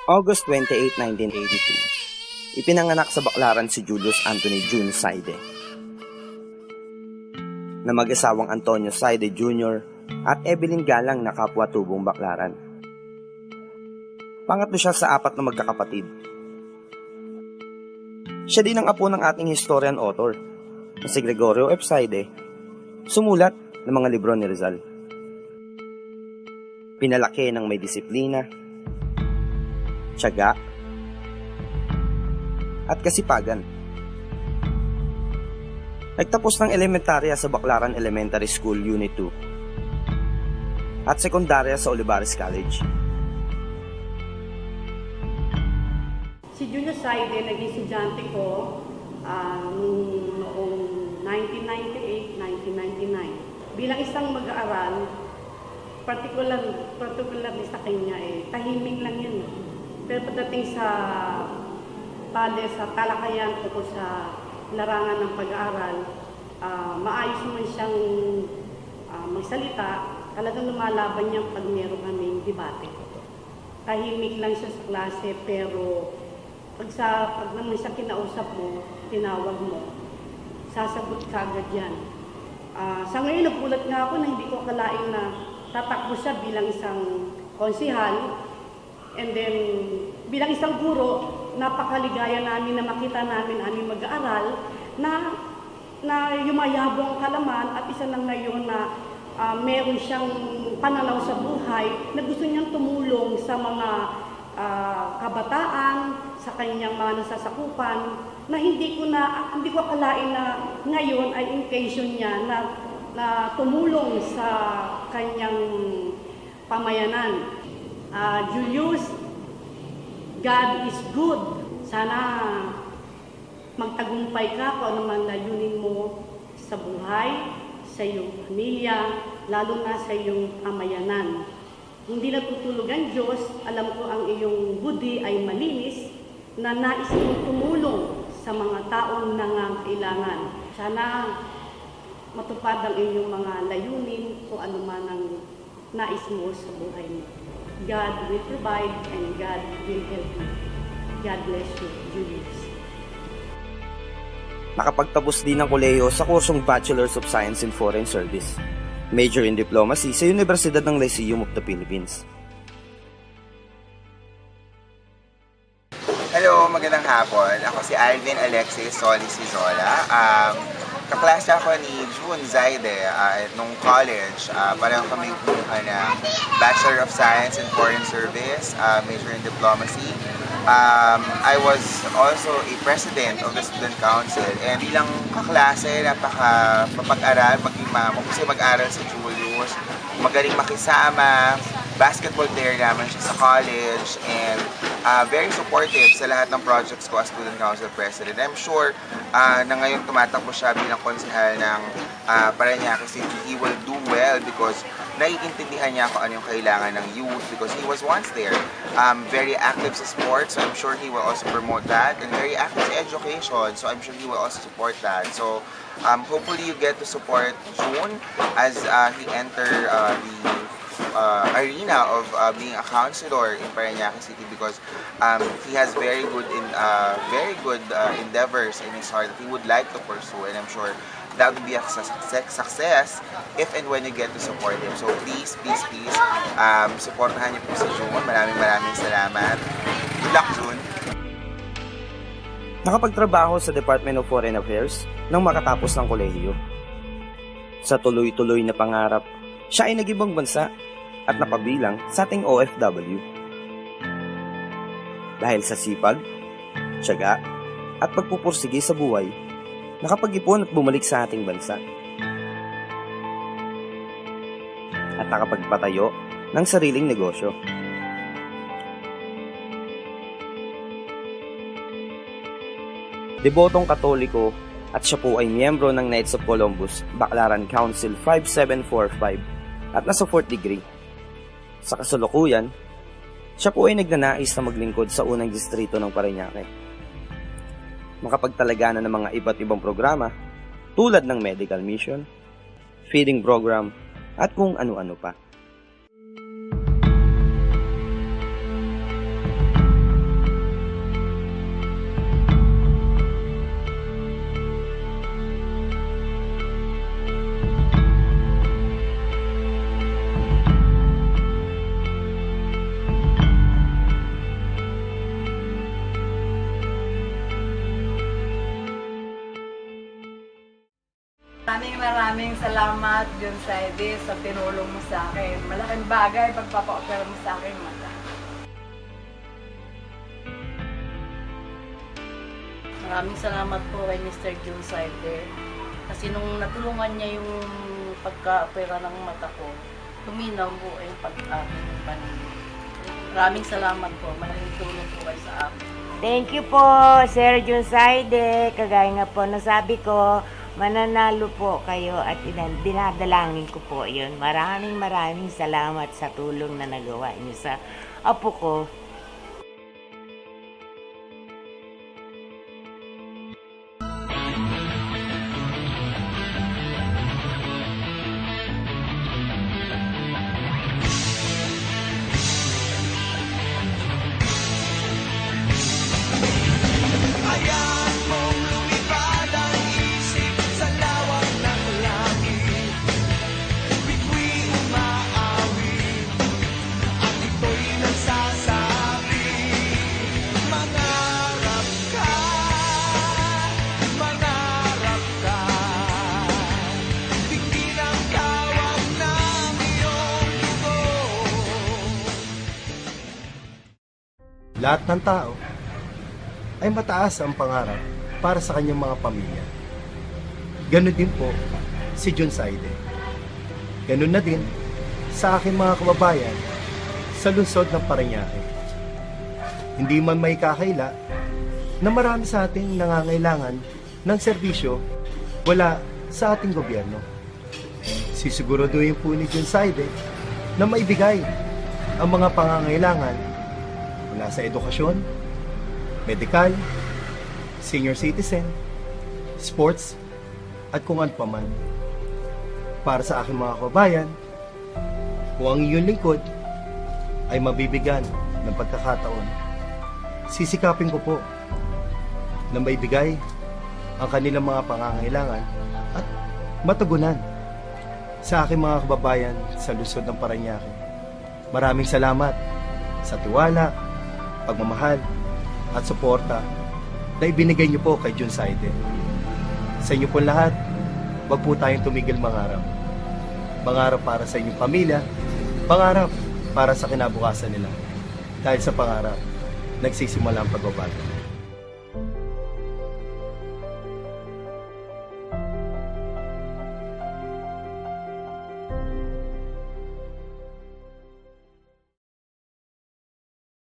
August 28, 1982. Ipinanganak sa Baclaran si Julius Anthony June Saide, na mag-asawang Antonio Saide Jr. at Evelyn Galang na kapwa-tubong Baclaran. Pangatlo siya sa 4 na magkakapatid. Siya din ang apo ng ating historian author, na si Gregorio F. Saide, sumulat ng mga libro ni Rizal. Pinalaki ng may disiplina, tiyaga, at kasipagan. Nagtapos ng elementarya sa Baclaran Elementary School Unit 2 at sekundarya sa Olivares College. Si Julius Saide, naging estudyante ko noong 1998-1999. Bilang isang mag-aaral, particular sa kanya tahimik lang yan. Pero pagdating sa talakayan tungkol sa larangan ng pag-aaral, maayos naman siyang magsalita. Talagang lumalaban niya pag meron kaming debate. Tahimik lang siya sa klase, pero pag naman siya kinausap mo, tinawag mo, sasagot ka agad yan. Sa ngayon, nagulat nga ako na hindi ko akalain na tatakbo siya bilang isang konsihal. And then, bilang isang guro, napakaligaya namin na makita namin aming mag-aaral na yumayabong kalaman at isa lang na yun na meron siyang pananaw sa buhay na gusto niyang tumulong sa mga kabataan, sa kanyang mga nasasakupan, na hindi ko akalain na ngayon ay intention niya na tumulong sa kanyang pamayanan. Julius, God is good. Sana magtagumpay ka kung ano man layunin mo sa buhay, sa iyong pamilya, lalo na sa iyong pamayanan. Hindi natutulog ang Diyos, alam ko ang iyong budi ay malinis, na nais mong tumulong sa mga taong nangangailangan. Sana matupad ang iyong mga layunin o ano man ang nais mo sa buhay mo. God will provide and God will help you. God bless you, Julius. Nakapagtapos din ng kolehiyo sa kursong Bachelors of Science in Foreign Service, major in Diplomacy sa Universidad ng Lyceum of the Philippines. Hello, magandang hapon. Ako si Alvin Alexis Solis Sizola. Kaklase ako ni June Zaide nung college. Pareho kami kumuha ng Bachelor of Science in Foreign Service, major in Diplomacy. I was also a president of the Student Council. And bilang kaklase, napaka-mapag-aral, kasi mag-aral si Julius, magaling makisama, basketball player naman siya sa college, and very supportive sa lahat ng projects ko as Student Council President. I'm sure na ngayon tumatakbo siya bilang konsehal ng Parañaque City. He will do well because naiintindihan niya kung ano yung kailangan ng youth because he was once there. Very active sa sports, so I'm sure he will also promote that, and very active sa education, so I'm sure he will also support that. So hopefully you get to support June as he enter the arena of being a counselor in Parañaque City because he has very good endeavors in his heart that he would like to pursue, and I'm sure that would be a success if and when you get to support him. So please, supportahan niyo po si June. Maraming salamat. Good luck, June! Nakapagtrabaho sa Department of Foreign Affairs nang makatapos ng kolehiyo. Sa tuloy-tuloy na pangarap, siya ay nag-ibang bansa at napabilang sa ating OFW. Dahil sa sipag, tiyaga, at pagpupursige sa buhay, nakapag-ipon at bumalik sa ating bansa. At nakapagpatayo ng sariling negosyo. Debotong Katoliko at siya po ay miyembro ng Knights of Columbus, Baclaran Council 5745 at nasa 4th degree. Sa kasalukuyan, siya po ay nagnanais na maglingkod sa unang distrito ng Parañaque. Makapagtalaga na ng mga iba't ibang programa tulad ng medical mission, feeding program, at kung ano-ano pa. salamat, John Saide, sa tinulong mo sa akin. Malaking bagay pagpapa-opera mo sa akin, mata. Maraming salamat po kay Mr. John Saide. Kasi nung natulungan niya yung pagka-opera ng mata ko, tuminaw po yung pag-aking paningin. Maraming salamat po. Malaking tulong po kayo sa akin. Thank you po, Sir John Saide. Kagaya nga po nasabi ko, mananalo po kayo at dinadalangin ko po yun. Maraming salamat sa tulong na nagawa niyo sa apo ko. Hayaan mong lumipad ang isip sa lawak ng langit. Bituin umaawit at ito'y nagsasabi, mangarap ka, mangarap ka. Tingin ang kawak ng iyong dugo. Lahat ng tao ay mataas ang pangarap para sa kanyang mga pamilya. Ganon din po si John Saide. Ganon na din sa aking mga kababayan sa lungsod ng Parañaque. Hindi man may kakaila na marami sa ating nangangailangan ng serbisyo wala sa ating gobyerno. Sisiguraduhin po ni John Saide na maibigay ang mga pangangailangan mula sa edukasyon, medikal, senior citizen, sports, at kung ano pa man. Para sa aking mga kababayan, kung ang iyong lingkod ay mabibigyan ng pagkakataon, sisikapin ko po na maibigay ang kanilang mga pangangailangan at matugunan sa aking mga kababayan sa lungsod ng Parañaque. Maraming salamat sa tiwala, pagmamahal, at suporta na ibinigay niyo po kay John Saide. Sa inyo po lahat, wag po tayong tumigil mangarap. Mangarap para sa inyong pamilya, pangarap para sa kinabukasan nila. Dahil sa pangarap, nagsisimula ang pagbabago.